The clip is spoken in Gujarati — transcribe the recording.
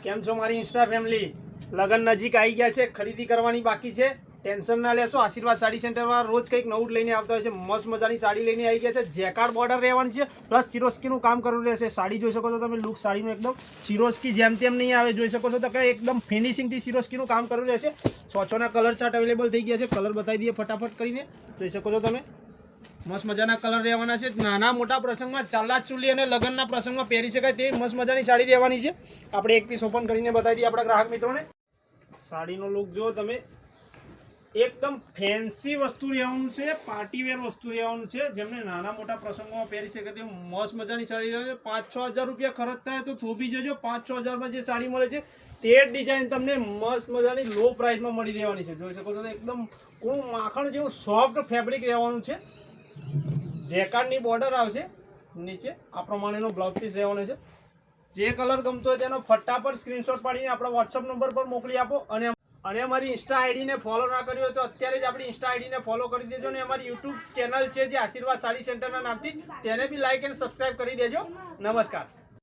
કેમ છો મારી ઇન્સ્ટા ફેમિલી? લગન નજીક આવી ગયા છે, ખરીદી કરવાની બાકી છે, ટેન્શન ના લેશો. આશીર્વાદ સાડી સેન્ટરમાં રોજ કંઈક નવું લઈને આવતા હોય છે. મસ્ત મજાની સાડી લઈને આવી ગયા છે. જેકાર્ડ બોર્ડર રહેવાની છે, પ્લસ સિરોસ્કીનું કામ કરવું રહેશે. સાડી જોઈ શકો છો તમે, લુક સાડીનું એકદમ સિરોસ્કી જેમ તેમ નહીં આવે, જોઈ શકો છો તો કે એકદમ ફિનિશિંગથી સિરોસ્કીનું કામ કરવું રહેશે. છ કલર ચાર્ટ અવેલેબલ થઈ ગયા છે. કલર બતાવી દઈએ ફટાફટ કરીને, જોઈ શકો છો તમે. મસ્ત મજાના કલર રહેવાના છે. નાના મોટા પ્રસંગમાં ચાલા ચૂલી અને લગ્નના પ્રસંગમાં પહેરી શકાય તે મસ્ત મજાની સાડી રહેવાની છે. આપણે એક પીસ ઓપન કરીને બતાવી દઈએ આપણા ગ્રાહક મિત્રોને. સાડીનો લુક જો તમે, એકદમ ફેન્સી વસ્તુ રહેવાનું છે, પાર્ટીવેર વસ્તુ રહેવાનું છે, જેમને નાના મોટા પ્રસંગોમાં પહેરી શકે તે મસ્ત મજાની સાડી રહે છે. 5-6 હજાર રૂપિયા ખર્ચ થાય તો થોભી જજો. 5-6 હજારમાં જે સાડી મળે છે તે ડિઝાઇન તમને મસ્ત મજાની લો પ્રાઇસમાં મળી રહેવાની છે. જોઈ શકો છો એકદમ કોણ માખણ જેવું સોફ્ટ ફેબ્રિક રહેવાનું છે. જેકાર્ડની બોર્ડર આવશે નીચે, આ પ્રમાણેનો બ્લાઉઝ પીસ રહેવાનો છે. જે કલર ગમતો હોય તેનો ફટાફટ સ્ક્રીનશોટ પાડીને આપણા વોટ્સઅપ નંબર પર મોકલી આપો. અને અમારી ઇન્સ્ટા આઈડીને ફોલો ના કર્યો હોય તો અત્યારે જ આપણી ઇન્સ્ટા આઈડીને ફોલો કરી દેજો. અને અમારી યુટ્યુબ ચેનલ છે જે આશીર્વાદ સાડી સેન્ટરના નામથી, તેને બી લાઇક એન્ડ સબસ્ક્રાઈબ કરી દેજો. નમસ્કાર.